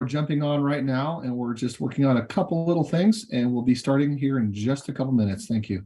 jumping on right now, and we're just working on a couple little things, and we'll be starting here in just a couple minutes. Thank you.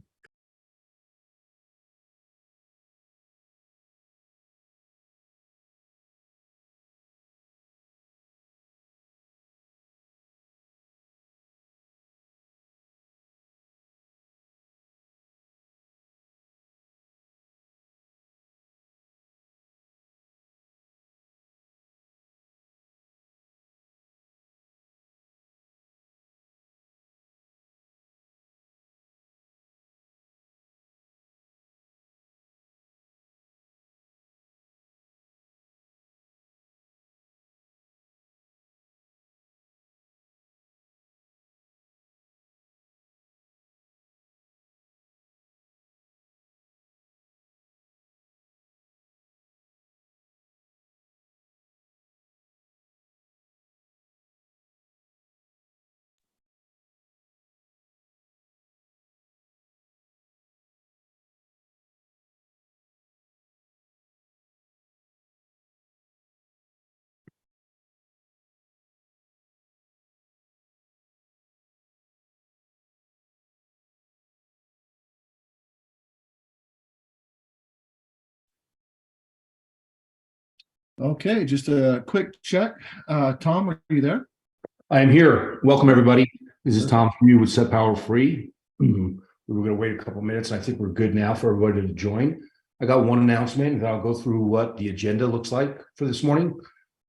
Okay, just a quick check. Tom, are you there? I am here. Welcome, everybody. This is Tom from you with Set Power Free. We were going to wait a couple minutes, and I think we're good now for everybody to join. I got one announcement, and I'll go through what the agenda looks like for this morning.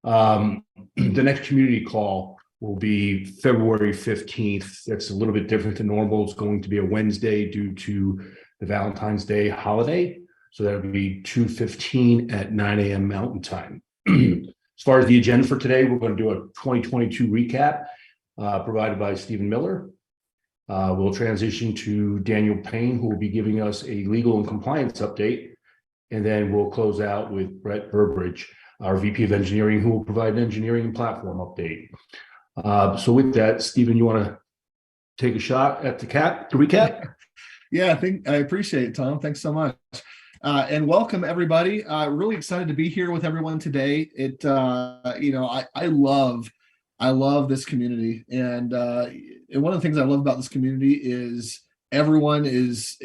The next community call will be February 15th. That's a little bit different than normal. It's going to be a Wednesday due to the Valentine's Day holiday. So that'll be 2:15 at 9 a.m. Mountain Time. As far as the agenda for today, we're going to do a 2022 recap provided by Stephen Miller. We'll transition to Daniel Payne, who will be giving us a legal and compliance update. And then we'll close out with Brett Burbridge, our VP of Engineering, who will provide an engineering and platform update. So with that, Stephen, you want to take a shot at the recap? Yeah, I appreciate it, Tom. Thanks so much. And welcome everybody. Really excited to be here with everyone today. I love this community, and one of the things I love about this community is everyone is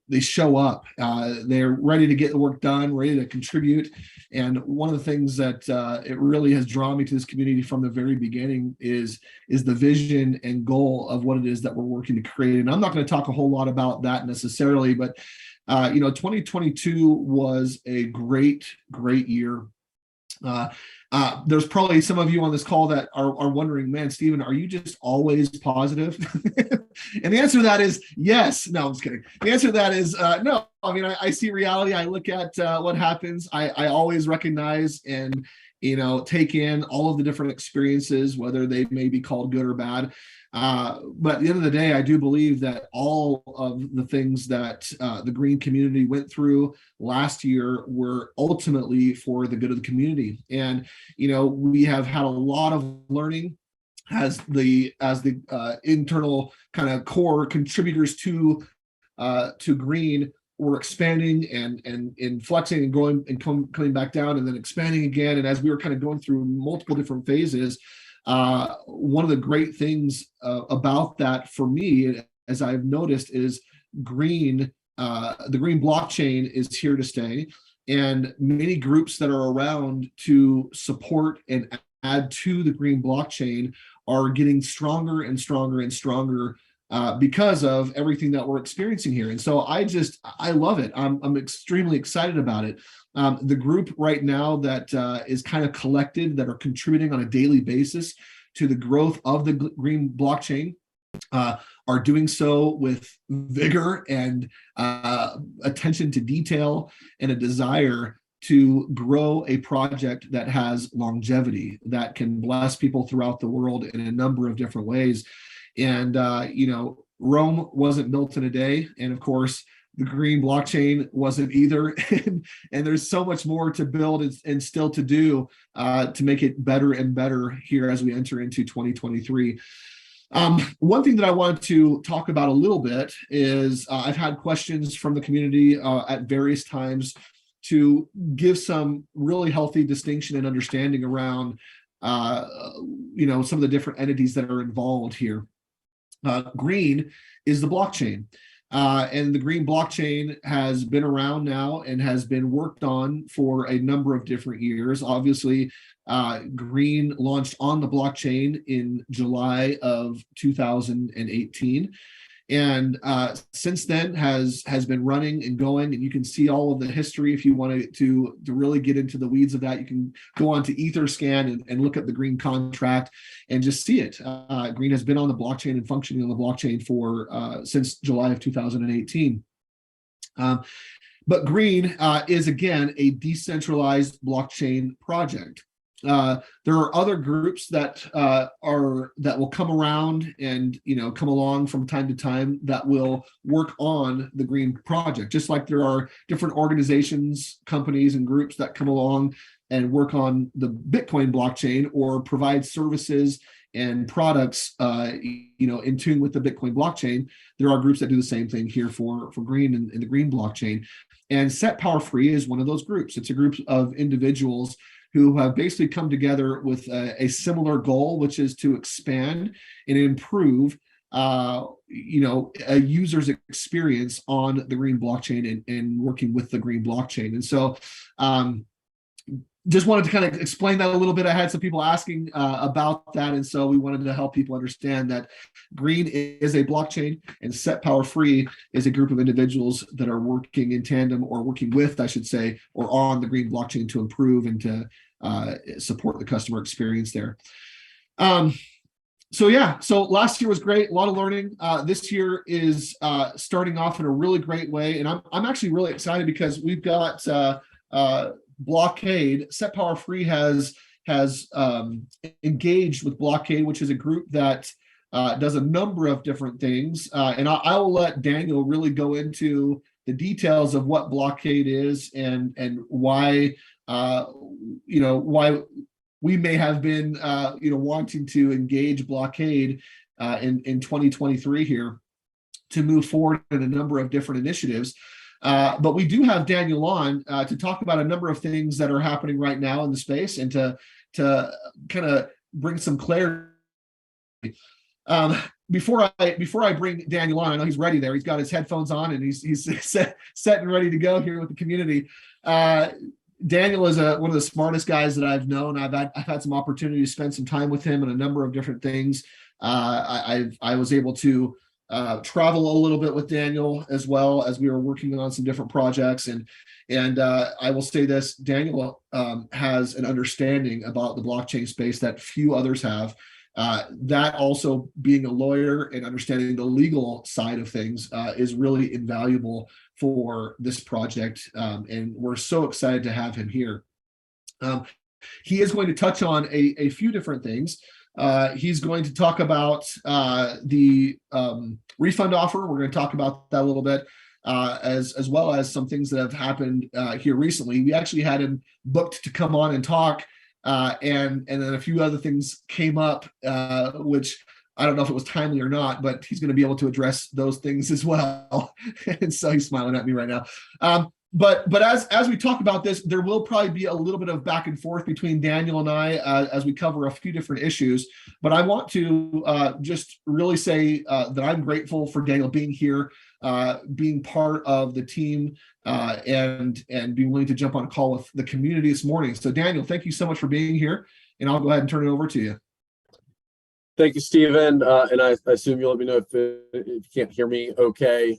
they show up. They're ready to get the work done, ready to contribute. And one of the things that it really has drawn me to this community from the very beginning is the vision and goal of what it is that we're working to create. And I'm not going to talk a whole lot about that necessarily, but 2022 was a great year. There's probably some of you on this call that are wondering, man, Stephen, are you just always positive? And the answer to that is yes. No, I'm just kidding. The answer to that is no. I mean, I see reality. I look at what happens. I always recognize and take in all of the different experiences, whether they may be called good or bad. But at the end of the day, I do believe that all of the things that the green community went through last year were ultimately for the good of the community. And, we have had a lot of learning as the internal kind of core contributors to green. We're expanding and flexing and growing and coming back down and then expanding again. And as we were kind of going through multiple different phases, one of the great things about that for me, as I've noticed, is the green blockchain is here to stay, and many groups that are around to support and add to the green blockchain are getting stronger and stronger and stronger because of everything that we're experiencing here. And so I love it. I'm extremely excited about it. The group right now that is kind of collected, that are contributing on a daily basis to the growth of the green blockchain, are doing so with vigor and attention to detail and a desire to grow a project that has longevity, that can bless people throughout the world in a number of different ways. And, Rome wasn't built in a day. And of course, the green blockchain wasn't either. And there's so much more to build and still to do to make it better and better here as we enter into 2023. One thing that I wanted to talk about a little bit is I've had questions from the community at various times to give some really healthy distinction and understanding around some of the different entities that are involved here. Green is the blockchain. And the Green blockchain has been around now and has been worked on for a number of different years. Obviously, Green launched on the blockchain in July of 2018. And since then has been running and going, and you can see all of the history. If you want to really get into the weeds of that, you can go on to Etherscan and look at the Green contract and just see it. Green has been on the blockchain and functioning on the blockchain for since July of 2018. But Green is, again, a decentralized blockchain project. There are other groups that will come around and come along from time to time that will work on the Green project, just like there are different organizations, companies, and groups that come along and work on the Bitcoin blockchain or provide services and products in tune with the Bitcoin blockchain. There are groups that do the same thing here for Green and the Green blockchain. And Set Power Free is one of those groups. It's a group of individuals who have basically come together with a similar goal, which is to expand and improve a user's experience on the Green blockchain and working with the Green blockchain. And so just wanted to kind of explain that a little bit. I had some people asking about that, and so we wanted to help people understand that Green is a blockchain and Set Power Free is a group of individuals that are working in tandem, or working with, I should say, or on the Green blockchain to improve and to support the customer experience there. So last year was great, a lot of learning. This year is starting off in a really great way, and I'm actually really excited because we've got Blockade. Set Power Free has engaged with Blockade, which is a group that does a number of different things, and I will let Daniel really go into the details of what Blockade is and why why we may have been wanting to engage Blockade in 2023 here to move forward in a number of different initiatives. But we do have Daniel on to talk about a number of things that are happening right now in the space and to kind of bring some clarity. Before I bring Daniel on, I know he's ready there. He's got his headphones on and he's set and ready to go here with the community. Daniel is one of the smartest guys that I've known. I've had some opportunity to spend some time with him in a number of different things. I was able to travel a little bit with Daniel as well as we were working on some different projects. And I will say this, Daniel has an understanding about the blockchain space that few others have. That also, being a lawyer and understanding the legal side of things is really invaluable for this project. And we're so excited to have him here. He is going to touch on a few different things. He's going to talk about the refund offer. We're going to talk about that a little bit, as well as some things that have happened here recently. We actually had him booked to come on and talk, and then a few other things came up, which I don't know if it was timely or not, but he's going to be able to address those things as well. And so he's smiling at me right now. But as we talk about this, there will probably be a little bit of back and forth between Daniel and I as we cover a few different issues. But I want to just really say that I'm grateful for Daniel being here, being part of the team, and being willing to jump on a call with the community this morning. So Daniel, thank you so much for being here, and I'll go ahead and turn it over to you. Thank you, Stephen. And I assume you'll let me know if you can't hear me okay.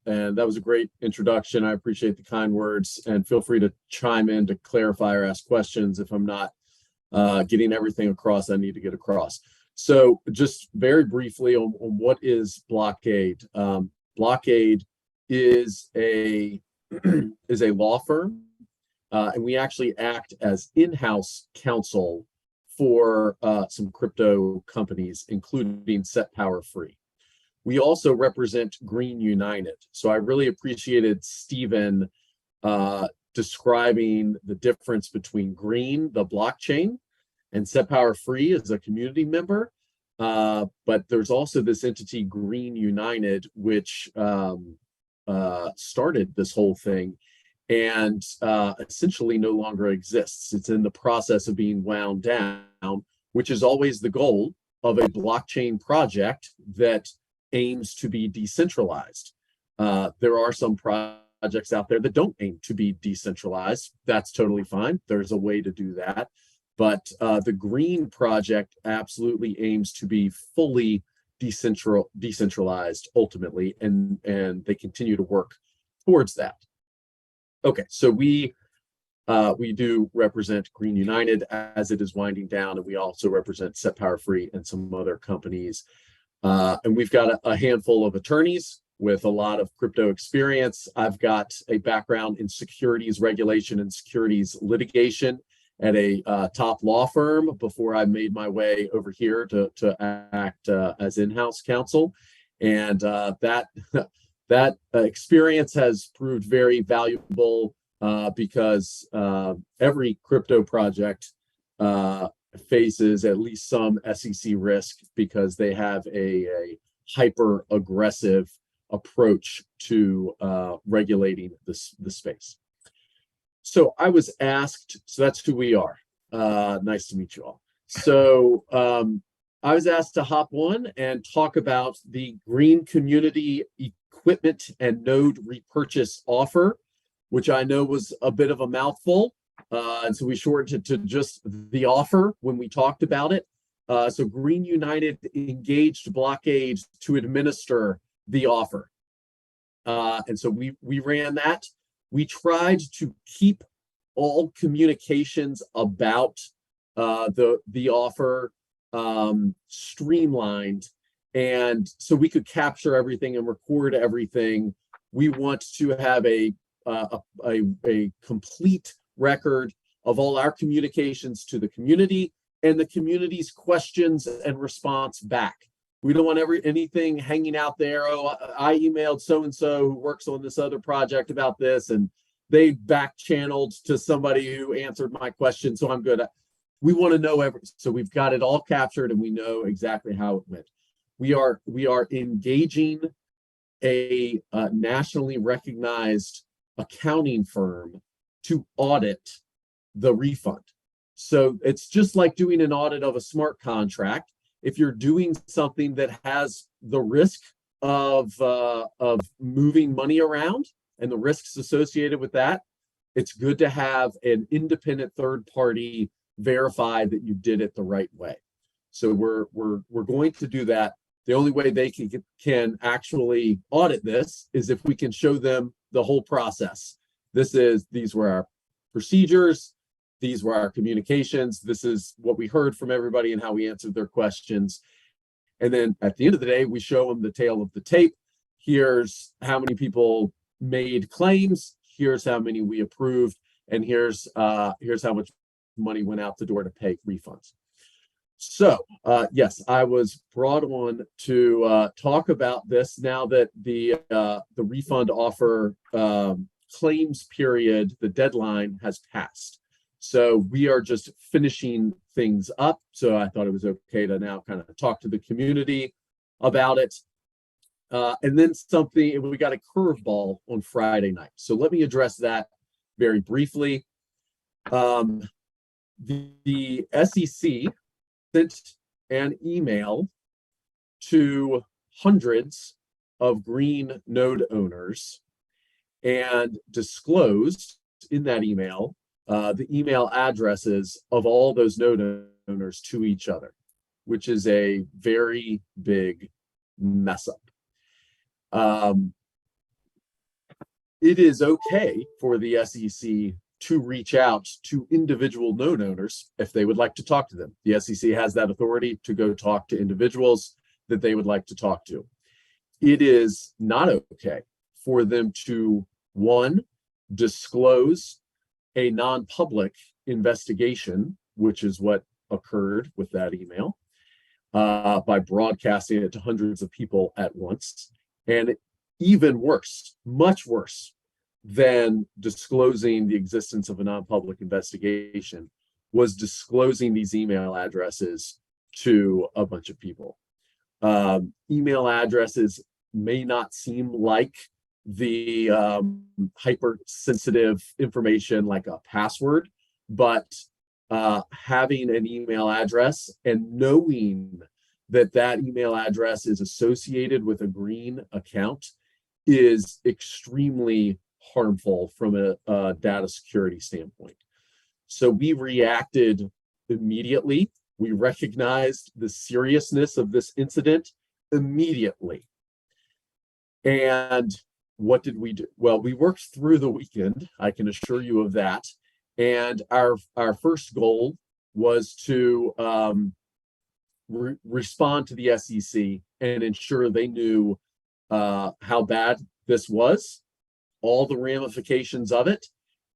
And that was a great introduction. I appreciate the kind words, and feel free to chime in to clarify or ask questions if I'm not getting everything across I need to get across. So just very briefly on what is Blockade. Blockade is a law firm, and we actually act as in-house counsel for some crypto companies, including Set Power Free. We also represent Green United. So I really appreciated Stephen describing the difference between Green, the blockchain, and Set Power Free as a community member. But there's also this entity, Green United, which started this whole thing. and essentially no longer exists. It's in the process of being wound down, which is always the goal of a blockchain project that aims to be decentralized. There are some projects out there that don't aim to be decentralized. That's totally fine. There's a way to do that. But the Green project absolutely aims to be fully decentralized ultimately, and they continue to work towards that. Okay, so we do represent Green United as it is winding down, and we also represent Set Power Free and some other companies. And we've got a handful of attorneys with a lot of crypto experience. I've got a background in securities regulation and securities litigation at a top law firm before I made my way over here to act as in-house counsel. And that experience has proved very valuable because every crypto project faces at least some SEC risk because they have a hyper aggressive approach to regulating the space. So I was asked, so that's who we are. Nice to meet you all. So I was asked to hop on and talk about the Green Community Equipment and Node Repurchase Offer, which I know was a bit of a mouthful. And so we shortened it to just the offer when we talked about it. So Green United engaged Blockade to administer the offer. And so we ran that. We tried to keep all communications about the offer streamlined, and so we could capture everything and record everything. We want to have a complete record of all our communications to the community and the community's questions and response back. We don't want anything hanging out there. Oh, I emailed so-and-so who works on this other project about this, and they back channeled to somebody who answered my question, so I'm good. We want to know so we've got it all captured and we know exactly how it went. We are engaging a nationally recognized accounting firm to audit the refund. So it's just like doing an audit of a smart contract. If you're doing something that has the risk of moving money around and the risks associated with that, it's good to have an independent third party verify that you did it the right way. So we're going to do that. The only way they can actually audit this is if we can show them the whole process. These were our procedures. These were our communications. This is what we heard from everybody and how we answered their questions. And then at the end of the day, we show them the tail of the tape. Here's how many people made claims. Here's how many we approved. And here's how much money went out the door to pay refunds. So yes, I was brought on to talk about this now that the refund offer claims period, the deadline has passed. So we are just finishing things up. So I thought it was okay to now kind of talk to the community about it. And then we got a curveball on Friday night. So let me address that very briefly. The SEC sent an email to hundreds of Green node owners and disclosed in that email the email addresses of all those node owners to each other, which is a very big mess up. It is okay for the SEC to reach out to individual node owners if they would like to talk to them. The SEC has that authority to go talk to individuals that they would like to talk to. It is not okay for them to, one, disclose a non-public investigation, which is what occurred with that email, by broadcasting it to hundreds of people at once. And even worse, much worse than disclosing the existence of a non-public investigation was disclosing these email addresses to a bunch of people. Email addresses may not seem like the hypersensitive information like a password, but having an email address and knowing that that email address is associated with a green account is extremely harmful from a data security standpoint. So we reacted immediately. We recognized the seriousness of this incident immediately. And what did we do? Well, we worked through the weekend, I can assure you of that. And our first goal was to respond to the SEC and ensure they knew how bad this was, all the ramifications of it,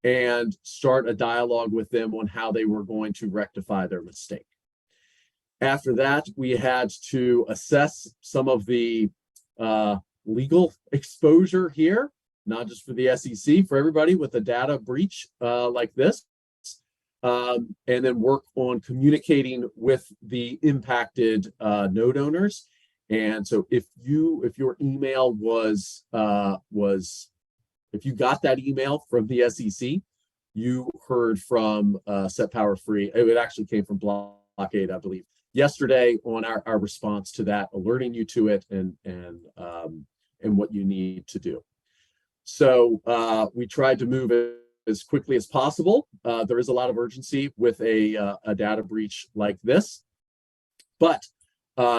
and start a dialogue with them on how they were going to rectify their mistake. After that, we had to assess some of the legal exposure here, not just for the SEC, for everybody with a data breach like this, and then work on communicating with the impacted node owners. And so if your email was if you got that email from the SEC, you heard from Set Power Free. It actually came from Blockade, I believe, yesterday on our response to that, alerting you to it and what you need to do. So we tried to move it as quickly as possible. There is a lot of urgency with a data breach like this, but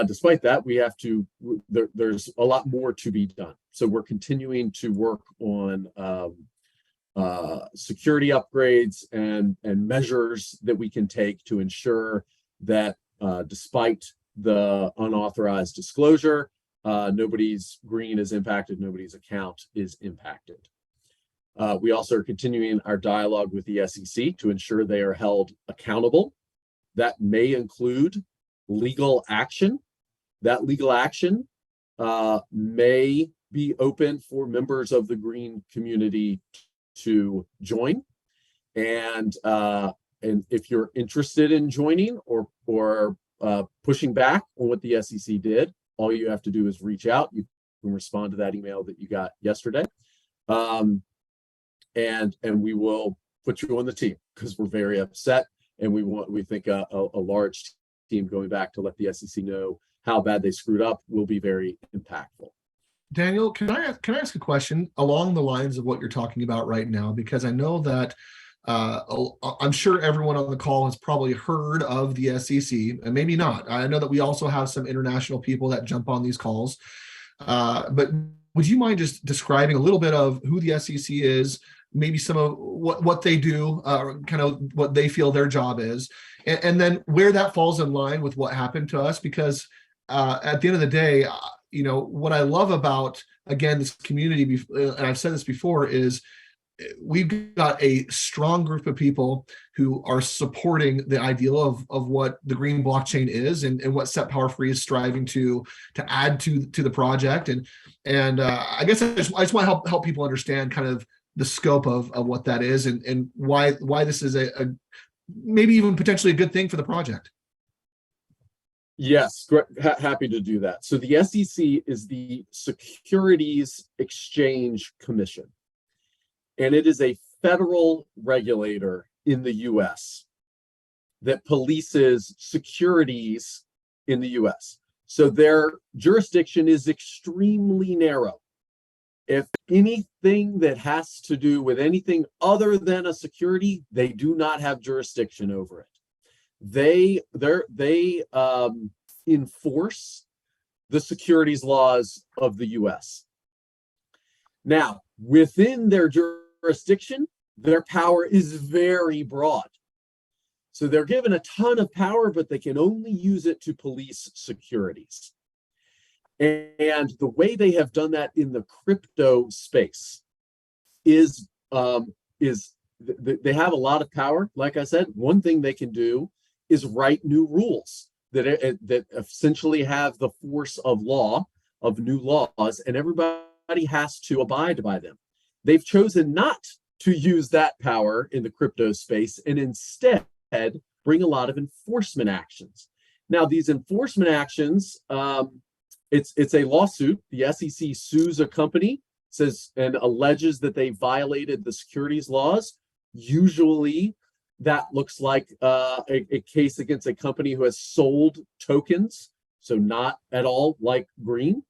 despite that, we have to. There's a lot more to be done. So we're continuing to work on security upgrades and measures that we can take to ensure that despite the unauthorized disclosure, nobody's green is impacted, nobody's account is impacted. We also are continuing our dialogue with the SEC to ensure they are held accountable. That may include legal action. That legal action may be open for members of the green community to join. And if you're interested in joining or pushing back on what the SEC did, all you have to do is reach out. You can respond to that email that you got yesterday. And we will put you on the team because we're very upset, and we think a large team going back to let the SEC know how bad they screwed up will be very impactful. Daniel, can I ask a question along the lines of what you're talking about right now? Because I know that I'm sure everyone on the call has probably heard of the SEC, and maybe not. I know that we also have some international people that jump on these calls. But would you mind just describing a little bit of who the SEC is, maybe some of what they do, kind of what they feel their job is, and then where that falls in line with what happened to us? Because at the end of the day, what I love about, again, this community, and I've said this before, is we've got a strong group of people who are supporting the ideal of what the green blockchain is and what Set Power Free is striving to add to the project. And I guess I just want to help people understand kind of the scope of what that is and why this is a maybe even potentially a good thing for the project. Yes, happy to do that. So the SEC is the Securities Exchange Commission, and it is a federal regulator in the US that polices securities in the US. So their jurisdiction is extremely narrow. If anything that has to do with anything other than a security, they do not have jurisdiction over it. They enforce the securities laws of the US. Now, within their jurisdiction, their power is very broad. So they're given a ton of power, but they can only use it to police securities. And the way they have done that in the crypto space is they have a lot of power. Like I said, one thing they can do is write new rules that essentially have the force of law, of new laws, and everybody has to abide by them. They've chosen not to use that power in the crypto space and instead bring a lot of enforcement actions. Now, these enforcement actions, it's a lawsuit. The SEC sues a company says and alleges that they violated the securities laws, usually that looks like a case against a company who has sold tokens, so not at all like Green,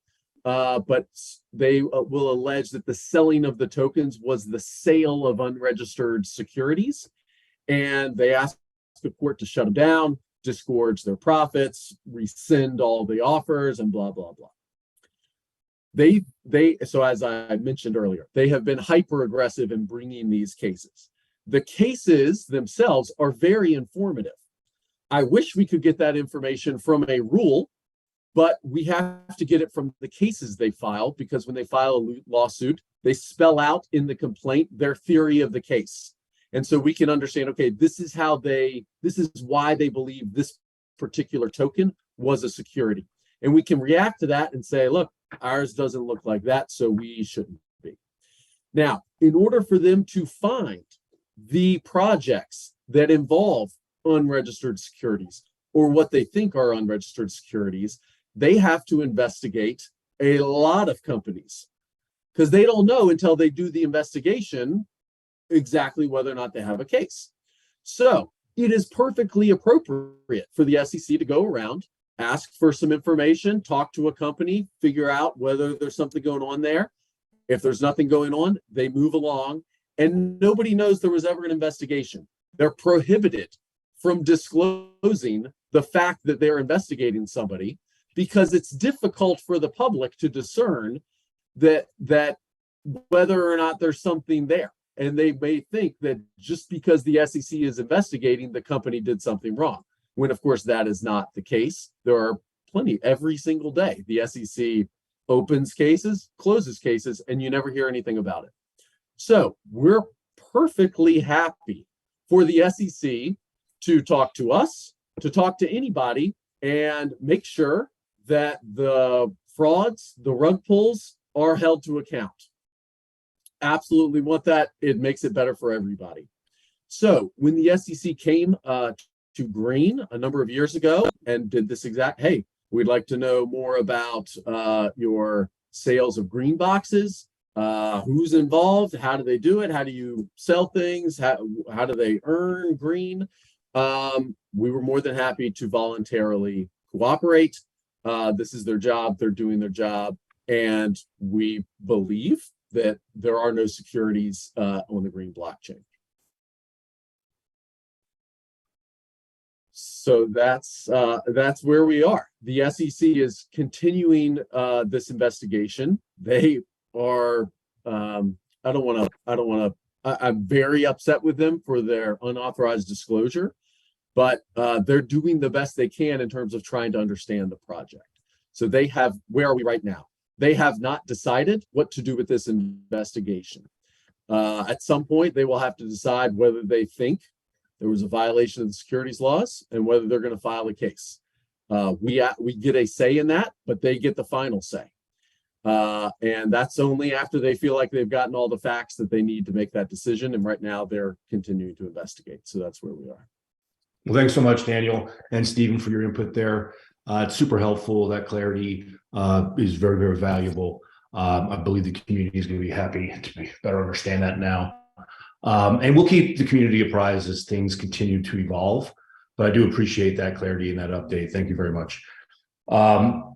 but they will allege that the selling of the tokens was the sale of unregistered securities, and they ask the court to shut them down, disgorge their profits, rescind all the offers, and blah, blah, blah. So as I mentioned earlier, they have been hyper aggressive in bringing these cases. The cases themselves are very informative. I wish we could get that information from a rule, but we have to get it from the cases they file, because when they file a lawsuit, they spell out in the complaint their theory of the case. And so we can understand, okay, this is why they believe this particular token was a security. And we can react to that and say, look, ours doesn't look like that, so we shouldn't be. Now, in order for them to find the projects that involve unregistered securities, or what they think are unregistered securities, they have to investigate a lot of companies, because they don't know until they do the investigation exactly whether or not they have a case. So it is perfectly appropriate for the SEC to go around, ask for some information, talk to a company, figure out whether there's something going on there. If there's nothing going on, they move along, and nobody knows there was ever an investigation. They're prohibited from disclosing the fact that they're investigating somebody, because it's difficult for the public to discern that whether or not there's something there. And they may think that just because the SEC is investigating, the company did something wrong, when of course that is not the case. There are plenty every single day. The SEC opens cases, closes cases, and you never hear anything about it. So we're perfectly happy for the SEC to talk to us, to talk to anybody, and make sure that the frauds, the rug pulls, are held to account. Absolutely want that. It makes it better for everybody. So when the SEC came to Green a number of years ago and did this exact, hey, we'd like to know more about your sales of green boxes. Who's involved? How do they do it? How do you sell things? How do they earn green? We were more than happy to voluntarily cooperate. This is their job. They're doing their job. And we believe that there are no securities on the Green blockchain. So that's where we are. The SEC is continuing this investigation. They are, I'm very upset with them for their unauthorized disclosure, but they're doing the best they can in terms of trying to understand the project. So they have, where are we right now? They have not decided what to do with this investigation. At some point, they will have to decide whether they think there was a violation of the securities laws and whether they're going to file a case. We get a say in that, but they get the final say. And that's only after they feel like they've gotten all the facts that they need to make that decision. And right now they're continuing to investigate. So that's where we are. Well, thanks so much, Daniel and Stephen, for your input there. It's super helpful. That clarity is very, very valuable. I believe the community is going to be happy to better understand that now. And we'll keep the community apprised as things continue to evolve. But I do appreciate that clarity and that update. Thank you very much.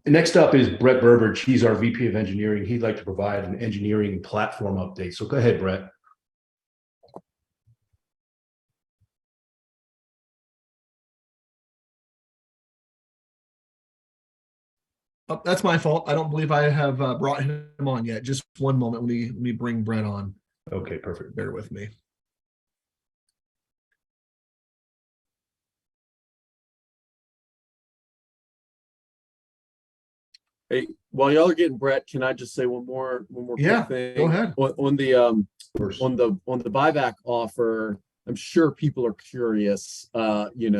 Next up is Brett Burbridge. He's our VP of Engineering. He'd like to provide an engineering platform update. So go ahead, Brett. Oh, that's my fault. I don't believe I have brought him on yet. Just one moment. Let me bring Brett on. Okay, perfect. Bear with me. Hey, while y'all are getting Brett, can I just say one more quick thing? Go ahead. On the buyback offer, I'm sure people are curious. How did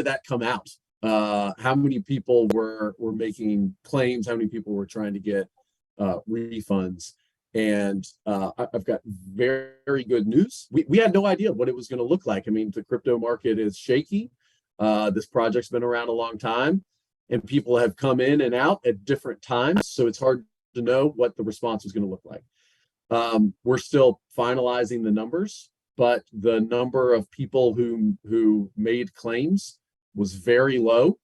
that come out? How many people were making claims? How many people were trying to get refunds? And I've got very, very good news. We had no idea what it was going to look like. I mean, the crypto market is shaky. This project's been around a long time, and people have come in and out at different times. So it's hard to know what the response was going to look like. We're still finalizing the numbers, but the number of people who made claims was very low,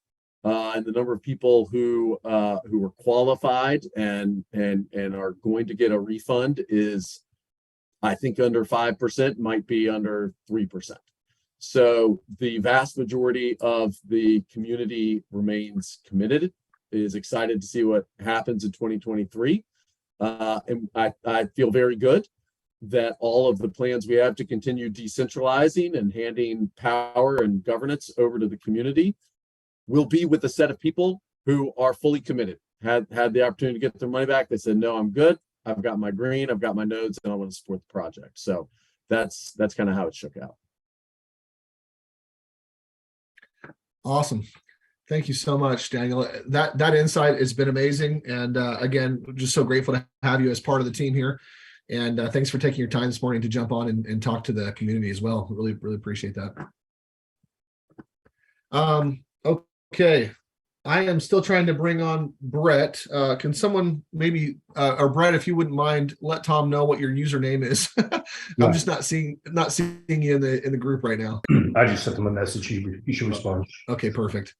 and the number of people who were qualified and are going to get a refund is, I think, under 5%, might be under 3%. So the vast majority of the community remains committed, is excited to see what happens in 2023. And I feel very good that all of the plans we have to continue decentralizing and handing power and governance over to the community will be with a set of people who are fully committed, had the opportunity to get their money back. They said, no, I'm good. I've got my green, I've got my nodes, and I want to support the project. So that's kind of how it shook out. Awesome. Thank you so much, Daniel. That insight has been amazing. And again, just so grateful to have you as part of the team here. And thanks for taking your time this morning to jump on and talk to the community as well. Really, really appreciate that. Okay. I am still trying to bring on Brett. Can someone maybe, or Brett, if you wouldn't mind, let Tom know what your username is. I'm just not seeing you in the group right now. I just sent him a message. You should respond. Okay, perfect.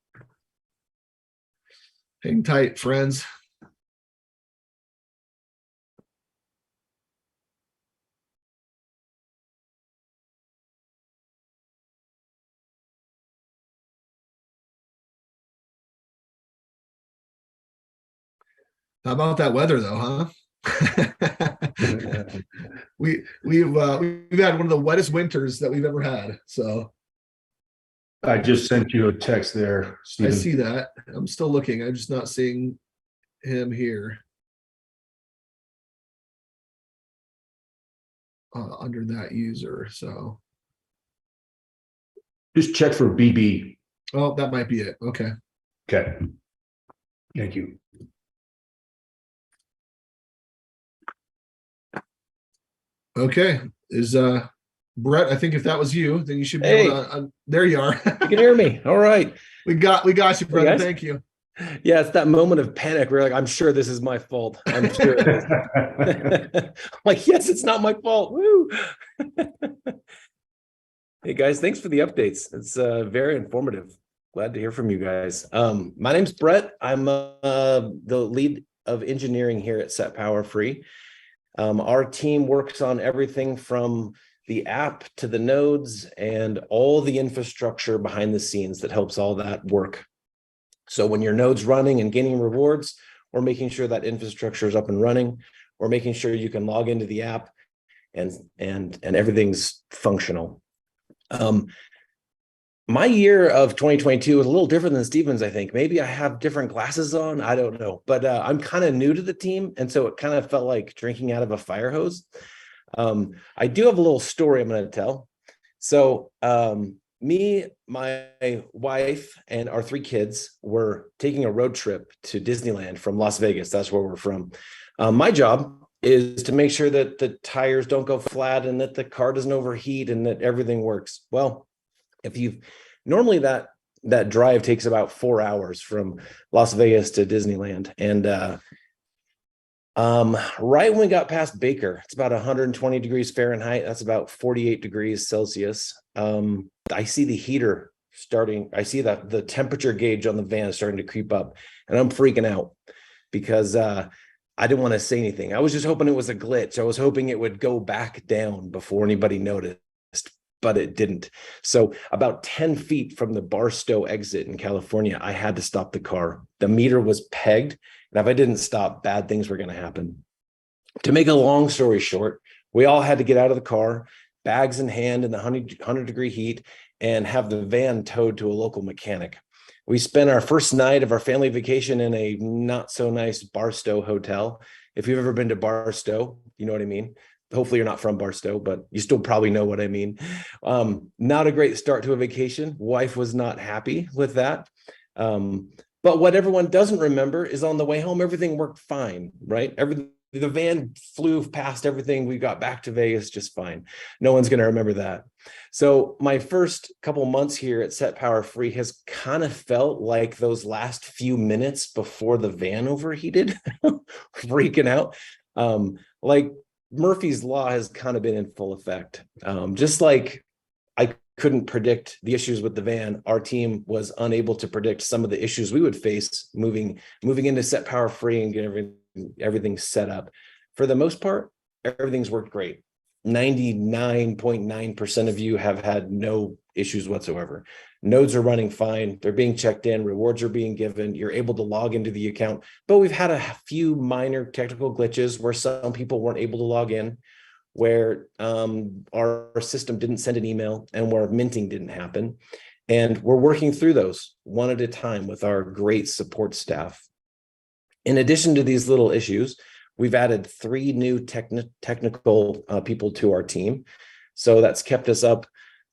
Hang tight, friends. How about that weather, though, huh? we've had one of the wettest winters that we've ever had. So I just sent you a text there, Stephen. I see that. I'm still looking. I'm just not seeing him here under that user. So Just check for BB. oh, that might be it. Okay. Okay. Thank you. Okay. Is Brett, I think if that was you, then you should be able to, there you are. You can hear me. All right. We got you, brother. Hey, thank you. Yeah, it's that moment of panic where like, I'm sure this is my fault. I'm sure it is. I'm like, yes, it's not my fault. Woo. Hey guys, thanks for the updates. It's very informative. Glad to hear from you guys. My name's Brett. I'm the lead of engineering here at Set Power Free. Our team works on everything from the app to the nodes and all the infrastructure behind the scenes that helps all that work. So when your node's running and gaining rewards, we're making sure that infrastructure is up and running. We're making sure you can log into the app and everything's functional. My year of 2022 was a little different than Steven's, I think. Maybe I have different glasses on. I don't know. But I'm kind of new to the team. And so it kind of felt like drinking out of a fire hose. I do have a little story I'm going to tell. So me, my wife, and our 3 kids were taking a road trip to Disneyland from Las Vegas. That's where we're from. My job is to make sure that the tires don't go flat and that the car doesn't overheat and that everything works. Well, normally that drive takes about 4 hours from Las Vegas to Disneyland. And right when we got past Baker, it's about 120 degrees Fahrenheit. That's about 48 degrees Celsius. I see the heater starting. I see that the temperature gauge on the van is starting to creep up, and I'm freaking out because I didn't want to say anything. I was just hoping it was a glitch. I was hoping it would go back down before anybody noticed, but it didn't. So about 10 feet from the Barstow exit in California, I had to stop the car. The meter was pegged, and if I didn't stop, bad things were going to happen. To make a long story short, we all had to get out of the car, bags in hand in the 100-degree heat, and have the van towed to a local mechanic. We spent our first night of our family vacation in a not so nice Barstow hotel. If you've ever been to Barstow, you know what I mean. Hopefully you're not from Barstow, but you still probably know what I mean. Not a great start to a vacation. Wife was not happy with that. But what everyone doesn't remember is on the way home, everything worked fine, right? The van flew past everything. We got back to Vegas just fine. No one's going to remember that. So my first couple months here at Set Power Free has kind of felt like those last few minutes before the van overheated. freaking out. Like Murphy's Law has kind of been in full effect. Just like I couldn't predict the issues with the van, our team was unable to predict some of the issues we would face moving into Set Power Free and get everything set up. For the most part, everything's worked great. 99.9% of you have had no issues whatsoever. Nodes are running fine. They're being checked in. Rewards are being given. You're able to log into the account. But we've had a few minor technical glitches where some people weren't able to log in, where our system didn't send an email and where minting didn't happen. And we're working through those one at a time with our great support staff. In addition to these little issues, we've added 3 new technical people to our team. So that's kept us up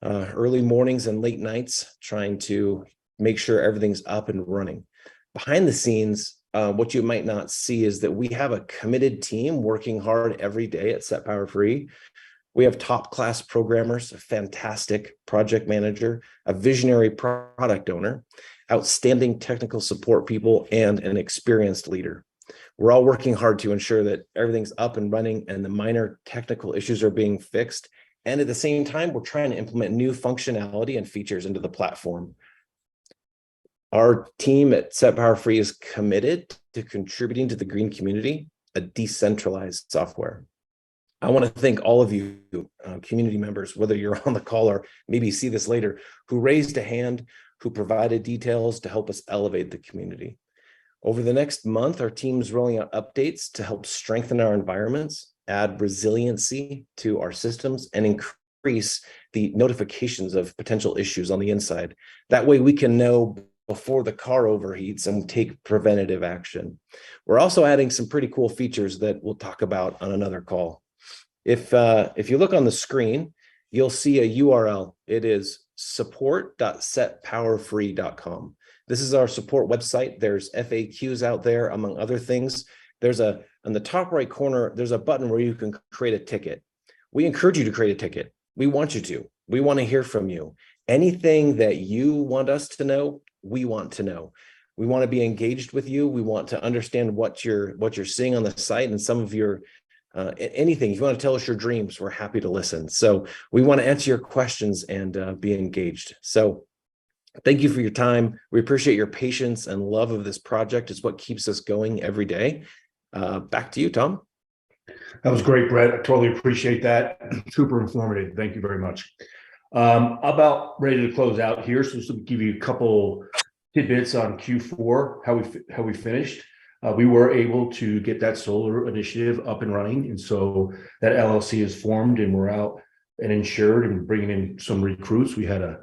early mornings and late nights trying to make sure everything's up and running. Behind the scenes, what you might not see is that we have a committed team working hard every day at Set Power Free. We have top class programmers, a fantastic project manager, a visionary product owner, outstanding technical support people, and an experienced leader. We're all working hard to ensure that everything's up and running and the minor technical issues are being fixed. And at the same time, we're trying to implement new functionality and features into the platform. Our team at Set Power Free is committed to contributing to the green community, a decentralized software. I want to thank all of you community members, whether you're on the call or maybe see this later, who raised a hand, who provided details to help us elevate the community. Over the next month, our team's rolling out updates to help strengthen our environments, add resiliency to our systems, and increase the notifications of potential issues on the inside. That way we can know before the car overheats and take preventative action. We're also adding some pretty cool features that we'll talk about on another call. If you look on the screen, you'll see a URL. It is support.setpowerfree.com. This is our support website. There's FAQs out there, among other things. There's on the top right corner, there's a button where you can create a ticket. We encourage you to create a ticket. We want you to. We want to hear from you. Anything that you want us to know, we want to know. We want to be engaged with you. We want to understand what you're seeing on the site and some of your anything. If you want to tell us your dreams, we're happy to listen. So we want to answer your questions and be engaged. So thank you for your time. We appreciate your patience and love of this project. It's what keeps us going every day. Back to you, Tom. That was great, Brett. I totally appreciate that. Super informative. Thank you very much. About ready to close out here. So just to give you a couple tidbits on Q4, how we finished. We were able to get that solar initiative up and running. And so that LLC is formed and we're out and insured and bringing in some recruits. We had a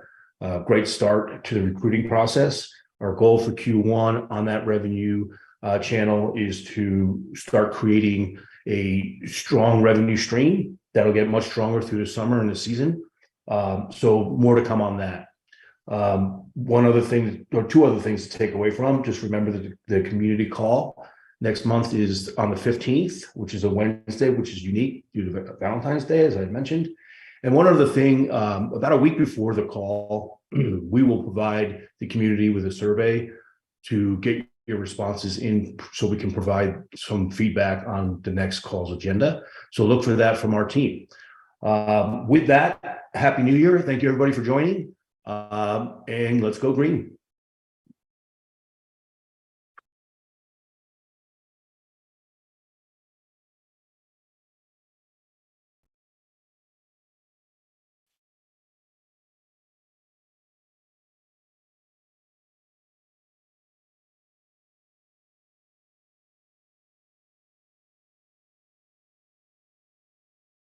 great start to the recruiting process. Our goal for Q1 on that revenue channel is to start creating a strong revenue stream that'll get much stronger through the summer and the season. So more to come on that. One other thing, or 2 other things to take away from, just remember the community call next month is on the 15th, which is a Wednesday, which is unique due to Valentine's Day, as I mentioned. And one other thing, about a week before the call, we will provide the community with a survey to get your responses in so we can provide some feedback on the next call's agenda. So look for that from our team. With that, Happy New Year. Thank you everybody for joining. And let's go green.